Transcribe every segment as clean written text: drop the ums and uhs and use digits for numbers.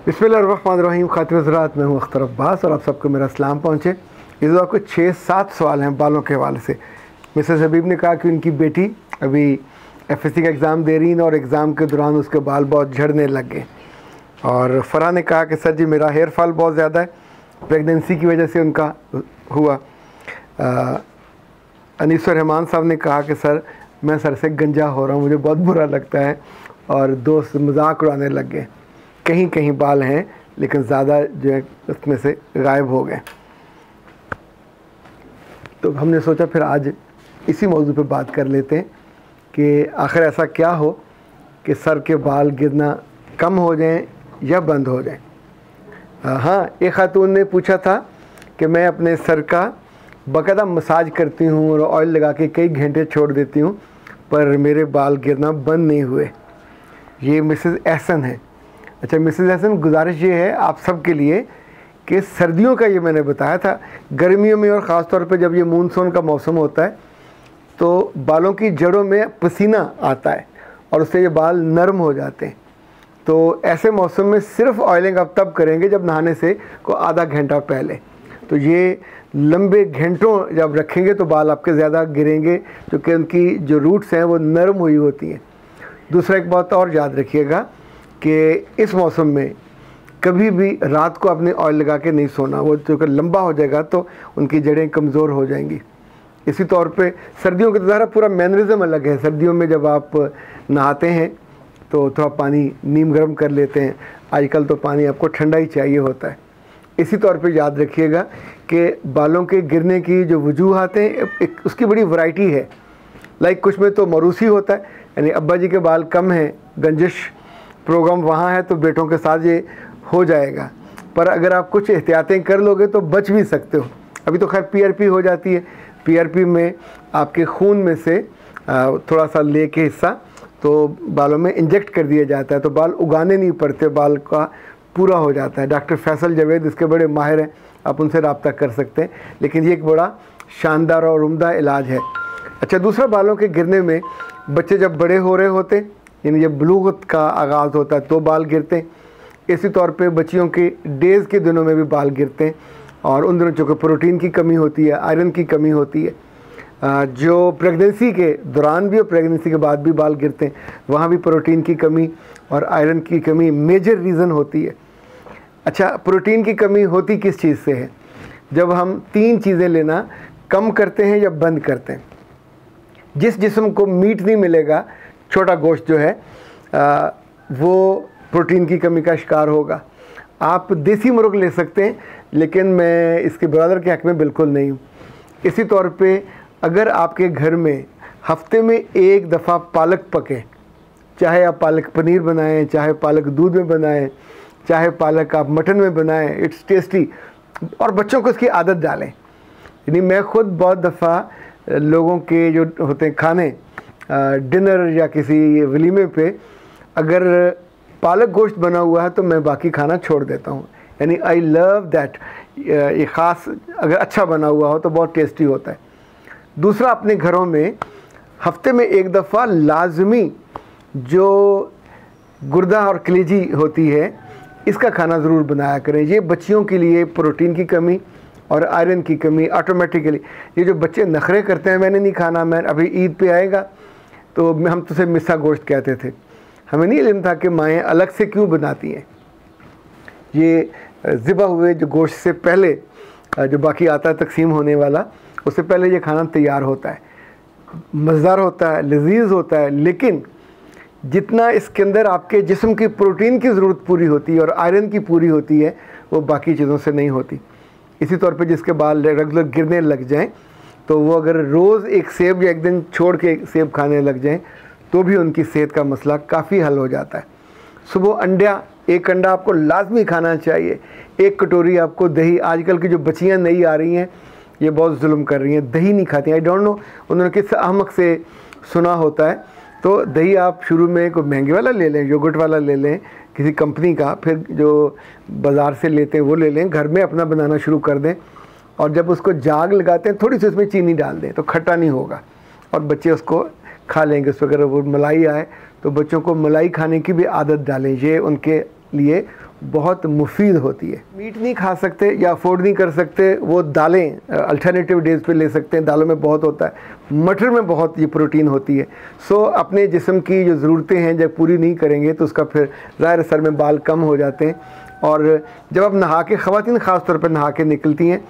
बिस्मिल्लाहिर्रहमानिर्रहीम। खातिन हज़रात, मैं हूँ अख्तर अब्बास और आप सबको मेरा सलाम पहुँचे। इस बार आपको 6-7 सवाल हैं बालों के हवाले से। मिसेस हबीब ने कहा कि उनकी बेटी अभी एफएससी का एग्ज़ाम दे रही है और एग्ज़ाम के दौरान उसके बाल बहुत झड़ने लग गए। और फ़रा ने कहा कि सर जी मेरा हेयर फॉल बहुत ज़्यादा है, प्रेगनेंसी की वजह से उनका हुआ। अनीस रहमान साहब ने कहा कि सर मैं सर से गंजा हो रहा हूँ, मुझे बहुत बुरा लगता है, और दोस्त मजाक उड़ाने लग गए। कहीं कहीं बाल हैं लेकिन ज़्यादा जो है उसमें से गायब हो गए। तो हमने सोचा फिर आज इसी मौजू पे बात कर लेते हैं कि आखिर ऐसा क्या हो कि सर के बाल गिरना कम हो जाएं या बंद हो जाएं। हाँ, एक खातून ने पूछा था कि मैं अपने सर का बाकायदा मसाज करती हूँ और ऑयल लगा के कई घंटे छोड़ देती हूँ पर मेरे बाल गिरना बंद नहीं हुए। ये मिसेस एहसन है। अच्छा मिसेस एहसन, गुजारिश ये है आप सब के लिए कि सर्दियों का ये मैंने बताया था, गर्मियों में और ख़ास तौर पे जब ये मानसून का मौसम होता है तो बालों की जड़ों में पसीना आता है और उससे ये बाल नरम हो जाते हैं। तो ऐसे मौसम में सिर्फ ऑयलिंग आप तब करेंगे जब नहाने से को आधा घंटा पहले। तो ये लंबे घंटों जब रखेंगे तो बाल आपके ज़्यादा गिरेंगे क्योंकि उनकी जो रूट्स हैं वो नरम हुई होती हैं। दूसरा एक बात और याद रखिएगा कि इस मौसम में कभी भी रात को आपने ऑयल लगा के नहीं सोना, वो चूँकि लंबा हो जाएगा तो उनकी जड़ें कमज़ोर हो जाएंगी। इसी तौर पे सर्दियों के तो ज़रा पूरा मैनरिज़म अलग है। सर्दियों में जब आप नहाते हैं तो थोड़ा पानी नीम गर्म कर लेते हैं, आजकल तो पानी आपको ठंडा ही चाहिए होता है। इसी तौर पे याद रखिएगा कि बालों के गिरने की जो वजूहात हैं उसकी बड़ी वैरायटी है। लाइक कुछ में तो मरूसी होता है, यानी अब्बा जी के बाल कम हैं, गंजिश प्रोग्राम वहाँ है तो बेटों के साथ ये हो जाएगा, पर अगर आप कुछ एहतियातें कर लोगे तो बच भी सकते हो। अभी तो खैर पीआरपी हो जाती है, पीआरपी में आपके खून में से थोड़ा सा ले के हिस्सा तो बालों में इंजेक्ट कर दिया जाता है तो बाल उगाने नहीं पड़ते, बाल का पूरा हो जाता है। डॉक्टर फैसल जवेद इसके बड़े माहिर हैं, आप उनसे रब्ता कर सकते हैं, लेकिन ये एक बड़ा शानदार और उम्दा इलाज है। अच्छा, दूसरा बालों के गिरने में बच्चे जब बड़े हो रहे होते यानी जब बुलूगत का आगाज़ होता है तो बाल गिरते हैं। इसी तौर पे बच्चियों के डेज़ के दिनों में भी बाल गिरते हैं और उन दिनों चूँकि प्रोटीन की कमी होती है, आयरन की कमी होती है। जो प्रेगनेंसी के दौरान भी और प्रेगनेंसी के बाद भी बाल गिरते हैं, वहाँ भी प्रोटीन की कमी और आयरन की कमी मेजर रीज़न होती है। अच्छा, प्रोटीन की कमी होती किस चीज़ से है? जब हम 3 चीज़ें लेना कम करते हैं या बंद करते हैं। जिस जिस्म को मीट नहीं मिलेगा, छोटा गोश्त जो है वो प्रोटीन की कमी का शिकार होगा। आप देसी मुर्ग ले सकते हैं लेकिन मैं इसके ब्रदर के हक़ में बिल्कुल नहीं हूँ। इसी तौर पे अगर आपके घर में हफ्ते में एक दफ़ा पालक पके, चाहे आप पालक पनीर बनाएं, चाहे पालक दूध में बनाएं, चाहे पालक आप मटन में बनाएं, इट्स टेस्टी, और बच्चों को इसकी आदत डालें। यानी मैं ख़ुद बहुत दफ़ा लोगों के जो होते हैं खाने, डिनर या किसी वलीमे पे अगर पालक गोश्त बना हुआ है तो मैं बाकी खाना छोड़ देता हूँ। यानी आई लव दैट। ये ख़ास अगर अच्छा बना हुआ हो तो बहुत टेस्टी होता है। दूसरा, अपने घरों में हफ्ते में एक दफ़ा लाजमी जो गुर्दा और कलेजी होती है इसका खाना ज़रूर बनाया करें। ये बच्चियों के लिए प्रोटीन की कमी और आयरन की कमी ऑटोमेटिकली, ये जो बच्चे नखरे करते हैं मैंने नहीं खाना, मैं अभी ईद पे आएगा तो हम तो उसे मिस्सा गोश्त कहते थे, हमें नहीं इल्म था कि माएँ अलग से क्यों बनाती हैं। ये ज़िबा हुए जो गोश्त से पहले जो बाकी आता है तकसीम होने वाला, उससे पहले ये खाना तैयार होता है, मज़ेदार होता है, लजीज होता है, लेकिन जितना इसके अंदर आपके जिस्म की प्रोटीन की ज़रूरत पूरी होती है और आयरन की पूरी होती है वो बाकी चीज़ों से नहीं होती। इसी तौर पे जिसके बाल रेगुलर गिरने लग जाएं तो वो अगर रोज़ एक सेब या एक दिन छोड़ के सेब खाने लग जाएं तो भी उनकी सेहत का मसला काफ़ी हल हो जाता है। सुबह एक अंडा आपको लाजमी खाना चाहिए। 1 कटोरी आपको दही, आजकल की जो बच्चियाँ नई आ रही हैं ये बहुत जुल्म कर रही हैं, दही नहीं खाती। आई डोंट नो उन्होंने किस अहमक से सुना होता है। तो दही आप शुरू में कोई महंगे वाला ले लें, योगर्ट वाला ले लें किसी कंपनी का, फिर जो बाज़ार से लेते हैं वो ले लें, घर में अपना बनाना शुरू कर दें और जब उसको जाग लगाते हैं थोड़ी सी उसमें चीनी डाल दें तो खट्टा नहीं होगा और बच्चे उसको खा लेंगे। उसमें अगर वो मलाई आए तो बच्चों को मलाई खाने की भी आदत डालें, ये उनके लिए बहुत मुफीद होती है। मीट नहीं खा सकते या अफोर्ड नहीं कर सकते, वो दालें अल्टरनेटिव डेज पे ले सकते हैं। दालों में बहुत होता है, मटर में बहुत ये प्रोटीन होती है। सो अपने जिस्म की जो ज़रूरतें हैं जब पूरी नहीं करेंगे तो उसका फिर ज़ाहिर सर में बाल कम हो जाते हैं। और जब आप नहा के, ख़वातीन ख़ास तौर पर नहा के निकलती हैं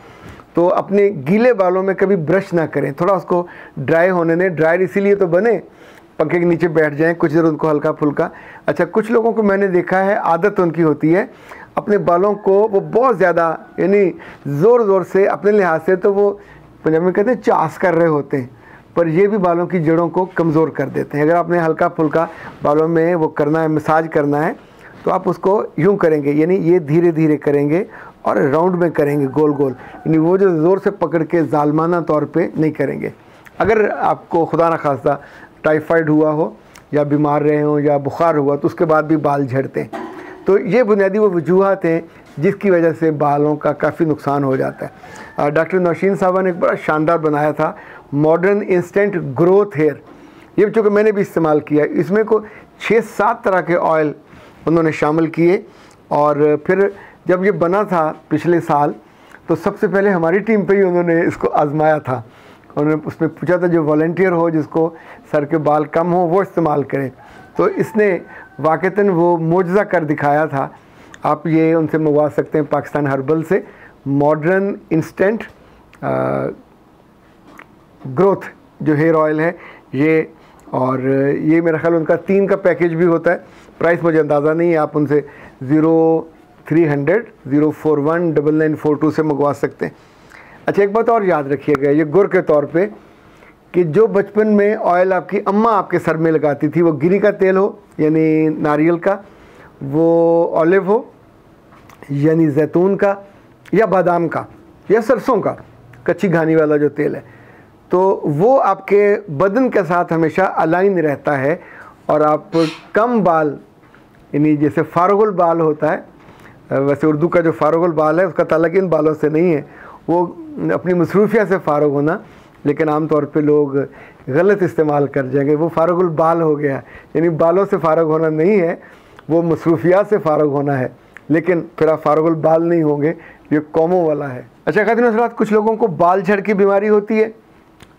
तो अपने गीले बालों में कभी ब्रश ना करें, थोड़ा उसको ड्राई होने दें। ड्रायर इसीलिए तो बने, पंखे के नीचे बैठ जाएं कुछ देर, उनको हल्का फुल्का। अच्छा, कुछ लोगों को मैंने देखा है, आदत उनकी होती है अपने बालों को वो बहुत ज़्यादा यानी ज़ोर ज़ोर से अपने लिहाज से तो वो पंजाबी में कहते हैं चास कर रहे होते हैं, पर ये भी बालों की जड़ों को कमज़ोर कर देते हैं। अगर आपने हल्का फुल्का बालों में वो करना है, मसाज करना है, तो आप उसको यूँ करेंगे, यानी ये धीरे धीरे करेंगे और राउंड में करेंगे, गोल गोल, यानी वो जो ज़ोर से पकड़ के जालमाना तौर पे नहीं करेंगे। अगर आपको खुदा न खास्ता टाइफाइड हुआ हो या बीमार रहे हों या बुखार हुआ तो उसके बाद भी बाल झड़ते हैं। तो ये बुनियादी वो वजूहत हैं जिसकी वजह से बालों का काफ़ी नुकसान हो जाता है। डॉक्टर नौशीन साहबा ने एक बड़ा शानदार बनाया था मॉडर्न इंस्टेंट ग्रोथ हेयर, ये चूँकि मैंने भी इस्तेमाल किया। इसमें को 6-7 तरह के ऑयल उन्होंने शामिल किए। और फिर जब ये बना था पिछले साल तो सबसे पहले हमारी टीम पे ही उन्होंने इसको आजमाया था। उन्होंने उसमें पूछा था जो वॉलंटियर हो, जिसको सर के बाल कम हो, वो इस्तेमाल करें। तो इसने वाक़तन वो मोजज़ा कर दिखाया था। आप ये उनसे मंगवा सकते हैं पाकिस्तान हर्बल से, मॉडर्न इंस्टेंट ग्रोथ जो हेयर ऑयल है ये। और ये मेरा ख्याल उनका 3 का पैकेज भी होता है। प्राइस मुझे अंदाज़ा नहीं है, आप उनसे 0300 041 9942 से मंगवा सकते हैं। अच्छा, एक बात और याद रखिएगा ये गुर के तौर पे कि जो बचपन में ऑयल आपकी अम्मा आपके सर में लगाती थी, वो गिरी का तेल हो यानी नारियल का, वो ऑलिव हो यानी जैतून का, या बादाम का, या सरसों का कच्ची घानी वाला जो तेल है, तो वो आपके बदन के साथ हमेशा अलाइन रहता है। और आप कम बाल, यानी जैसे फारुगुल बाल होता है, वैसे उर्दू का जो फारुगुल बाल है उसका ताल्लुक इन बालों से नहीं है, वो अपनी मसरूफियत से फ़ारुग होना, लेकिन आम तौर पे लोग गलत इस्तेमाल कर जाएंगे। वो फ़ारुगुल बाल हो गया, यानी बालों से फ़ारुग होना नहीं है, वो मसरूफियात से फ़ारुग होना है। लेकिन फिर आप फ़ारुगुल बाल नहीं होंगे, ये कौमों वाला है। अच्छा ख़ातिन हज़रात, कुछ लोगों को बाल झड़ की बीमारी होती है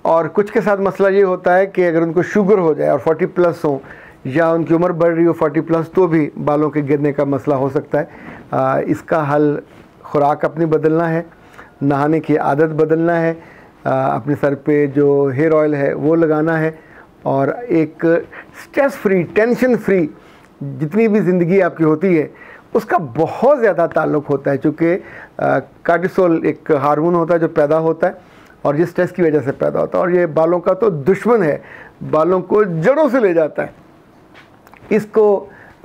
और कुछ के साथ मसला ये होता है कि अगर उनको शुगर हो जाए और 40+ हो या उनकी उम्र बढ़ रही हो 40+, तो भी बालों के गिरने का मसला हो सकता है। इसका हल खुराक अपनी बदलना है, नहाने की आदत बदलना है, अपने सर पे जो हेयर ऑयल है वो लगाना है, और एक स्ट्रेस फ्री, टेंशन फ्री जितनी भी ज़िंदगी आपकी होती है उसका बहुत ज़्यादा ताल्लुक़ होता है। चूँकि कार्टिसोल एक हार्मोन होता है जो पैदा होता है और ये स्ट्रेस की वजह से पैदा होता है, और ये बालों का तो दुश्मन है, बालों को जड़ों से ले जाता है। इसको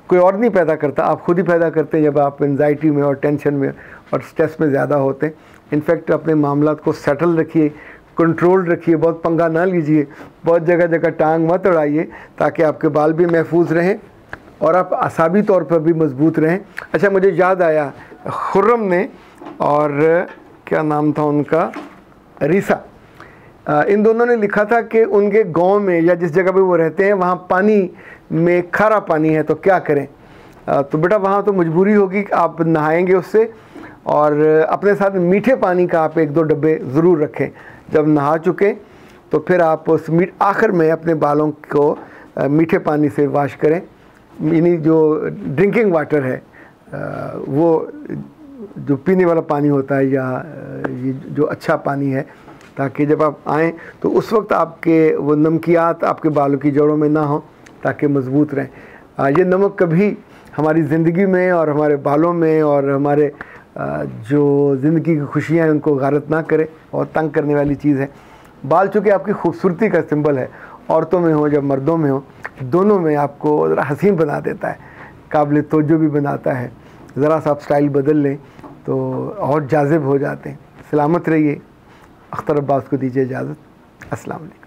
कोई और नहीं पैदा करता, आप खुद ही पैदा करते हैं जब आप एंजाइटी में और टेंशन में और स्ट्रेस में ज़्यादा होते हैं। इनफैक्ट अपने मामलात को सेटल रखिए, कंट्रोल रखिए, बहुत पंगा ना लीजिए, बहुत जगह जगह टांग मत अड़ाइए, ताकि आपके बाल भी महफूज रहें और आप असाबी तौर पर भी मजबूत रहें। अच्छा, मुझे याद आया खुर्रम ने और क्या नाम था उनका, रीसा, इन दोनों ने लिखा था कि उनके गांव में या जिस जगह पे वो रहते हैं वहाँ पानी में खारा पानी है तो क्या करें। तो बेटा वहाँ तो मजबूरी होगी कि आप नहाएंगे उससे, और अपने साथ मीठे पानी का आप 1-2 डब्बे ज़रूर रखें। जब नहा चुके तो फिर आप उस आखिर में अपने बालों को मीठे पानी से वाश करें, यानी जो ड्रिंकिंग वाटर है वो जो पीने वाला पानी होता है या ये जो अच्छा पानी है, ताकि जब आप आएँ तो उस वक्त आपके वो नमकियात आपके बालों की जड़ों में ना हो, ताकि मजबूत रहें। ये नमक कभी हमारी ज़िंदगी में और हमारे बालों में और हमारे जो ज़िंदगी की खुशियाँ हैं उनको गारत ना करे, और तंग करने वाली चीज़ है। बाल चूँकि आपकी खूबसूरती का सिंबल है, औरतों में हो या मर्दों में हो, दोनों में आपको ज़रा हसीन बना देता है, काबिल तवज्जो भी बनाता है। ज़रा सा आप स्टाइल बदल लें तो और जाज़िब हो जाते हैं। सलामत रहिए। अख्तर अब्बास को दीजिए इजाज़त। अस्सलाम वालेकुम।